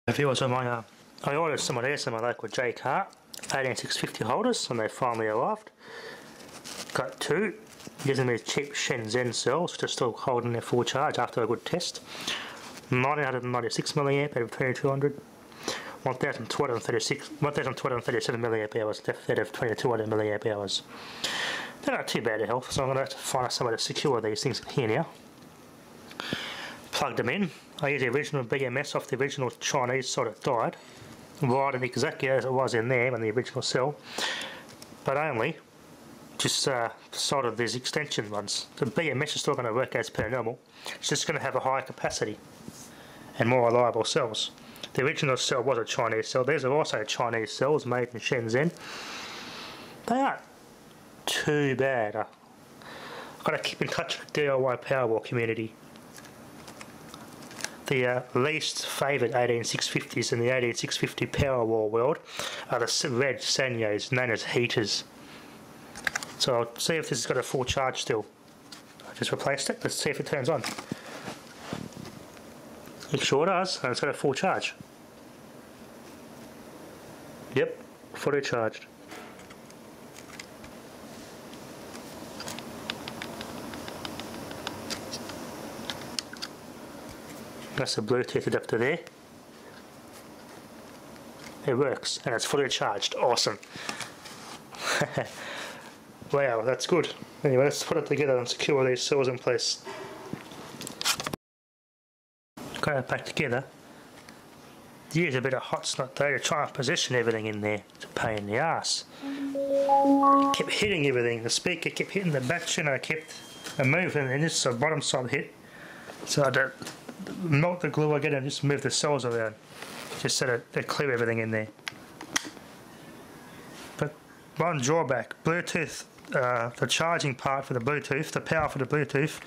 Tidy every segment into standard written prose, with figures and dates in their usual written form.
Viewers on my I ordered some of these from my local J Car 18650 holders and they finally arrived. Got two using these cheap Shenzhen cells, which are still holding their full charge after a good test. 1996 mAh out of 2200, 1237 mAh left out of 2200 mAh. They're not too bad at health, so I'm going to have to find some way to secure these things in here now. Plugged them in. I used the original BMS off the original Chinese side that died, wired it exactly as it was in there in the original cell, but only just soldered these extension ones. The BMS is still going to work as per normal, it's just going to have a higher capacity and more reliable cells. The original cell was a Chinese cell. These are also Chinese cells made in Shenzhen. They aren't too bad. I've got to keep in touch with the DIY Powerwall community. The least favoured 18650s in the 18650 Powerwall world are the red Sanyos, known as heaters. So I'll see if this has got a full charge still. I just replaced it. Let's see if it turns on. It sure does, and it's got a full charge. Yep, fully charged. That's the Bluetooth adapter there. It works and it's fully charged. Awesome. Wow, that's good. Anyway, let's put it together and secure these cells in place. Got it back together. Use a bit of hot snot though to try and position everything in there. It's a pain in the ass. Kept hitting everything. The speaker kept hitting the battery and I kept moving, and this bottom side hit. So I don't melt the glue again and just move the cells around, just so that they clear everything in there. But one drawback, Bluetooth, the charging part for the Bluetooth, the power for the Bluetooth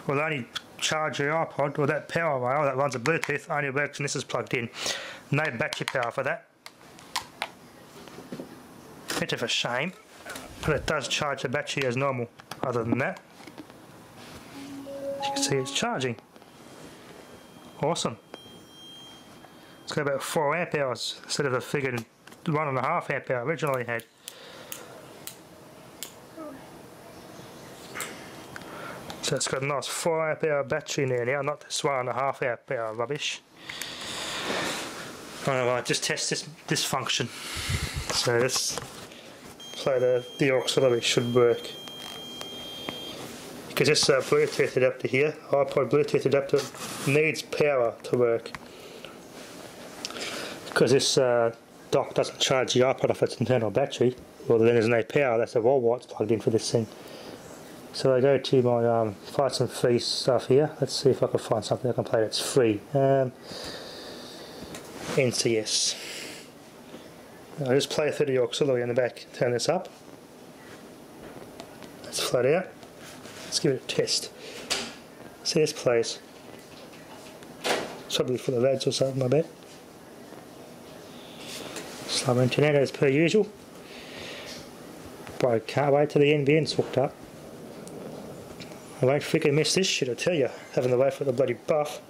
will only charge your iPod, or that power rail that runs the Bluetooth only works when this is plugged in. No battery power for that. Bit of a shame, but it does charge the battery as normal. Other than that, as you can see, it's charging. Awesome. It's got about 4 amp hours instead of the figured 1.5 amp hour originally had. So it's got a nice 4 amp hour battery in there now, not this 1.5 amp hour rubbish. Alright, just test this function. So let's play the auxiliary, should work. Because this Bluetooth adapter here, iPod Bluetooth adapter, needs power to work. Because this dock doesn't charge the iPod off its internal battery, well then there's no power, that's the wall wire it's plugged in for this thing. So I go to my find some free stuff here. Let's see if I can find something I can play that's free. NCS. I'll just play through the auxiliary in the back, turn this up. Let's flat out. Let's give it a test. See, this plays. It's probably for the rads or something, I bet. Slow internet as per usual. But I can't wait till the NBN's hooked up. I won't freaking miss this shit, I tell you, having to wait for the bloody buff.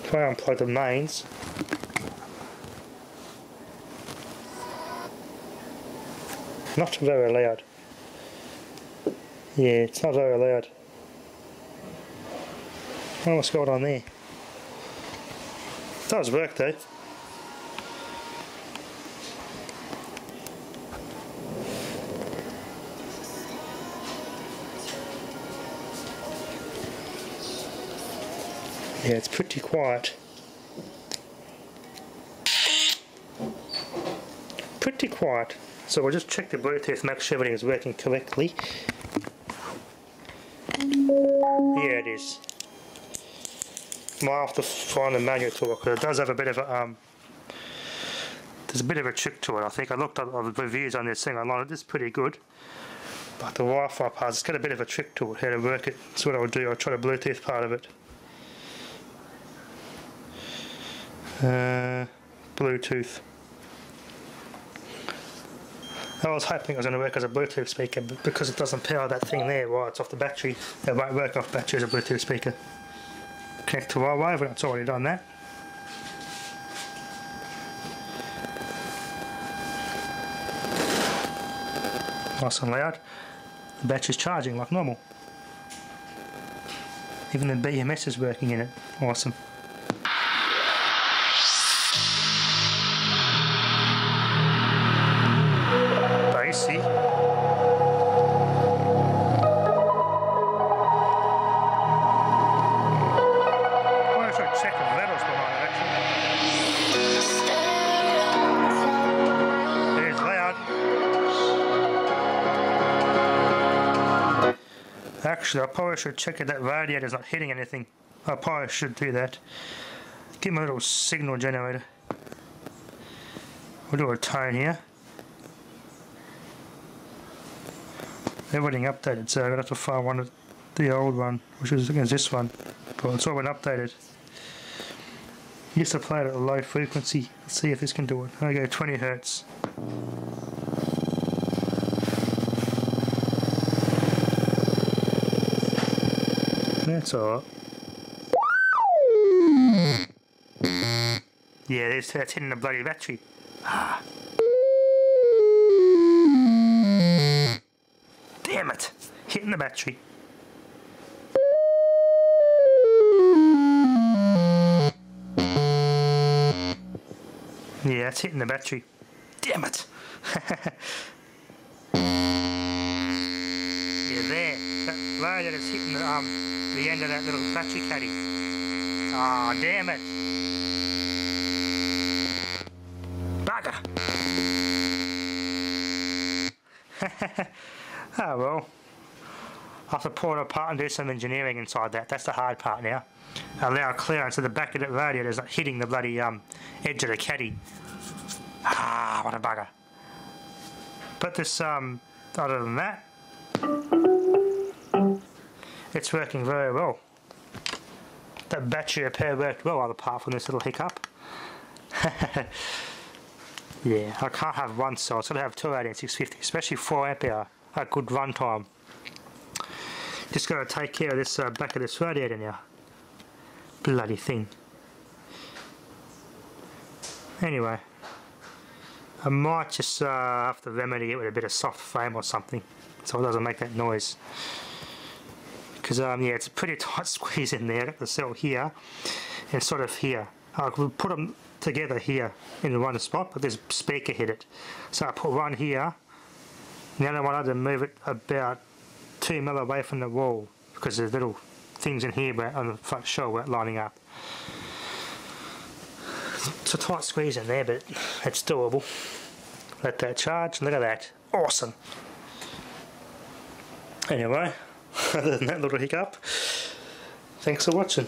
If I unplug the mains, not very loud. Yeah, it's not very loud. I don't know what's going on there. It does work though. Yeah, it's pretty quiet. Pretty quiet. So we'll just check the Bluetooth, make sure everything is working correctly. Yeah, it is. Might have to find the manual to it, because it does have a bit of a there's a bit of a trick to it. I think I looked at the reviews on this thing online. It is pretty good, but the Wi-Fi part, it's got a bit of a trick to it, how to work it. That's what I'll do. I'll try the Bluetooth part of it. Bluetooth. I was hoping it was going to work as a Bluetooth speaker, but because it doesn't power that thing there while it's off the battery, it won't work off battery as a Bluetooth speaker. Connect to Wi-Fi, but it's already done that. Nice and loud. The battery's charging like normal. Even the BMS is working in it. Awesome. Bassy. Well, I should check the levels behind it actually. It is loud. Actually, I probably should check if that radiator's not hitting anything. I probably should do that. Give me a little signal generator. We'll do a tone here. Everything updated, so I'm going to have to find one of the old one, which is against this one. But it's all been updated. Used to play it at a low frequency. Let's see if this can do it. I go 20 Hertz. That's alright. Yeah, that's hitting the bloody battery. Ah. Damn it! Hitting the battery. Yeah, it's hitting the battery. Damn it! Yeah, there. That radiator's hitting the end of that little battery caddy. Ah, oh, damn it! Bugger! Oh well. I have to pull it apart and do some engineering inside that. That's the hard part now. Allow clearance so the back of that radiator is not hitting the bloody edge of the caddy. Ah, what a bugger. But this, other than that, it's working very well. That battery repair worked well, apart from this little hiccup. Yeah, I can't have one cell, so I have 28650, especially 4 ampere, a good run time. Just got to take care of this back of this radiator now. Bloody thing. Anyway, I might just have to remedy it with a bit of soft frame or something, so it doesn't make that noise. Because yeah, it's a pretty tight squeeze in there. I got the cell here and sort of here. I could put them together here in one spot, but this speaker hit it. So I put one here, and the other one I had to move it about 2 mil away from the wall because there's little things in here on the front shell weren't lining up. It's a tight squeeze in there, but it's doable. Let that charge, look at that. Awesome. Anyway, other than that little hiccup, thanks for watching.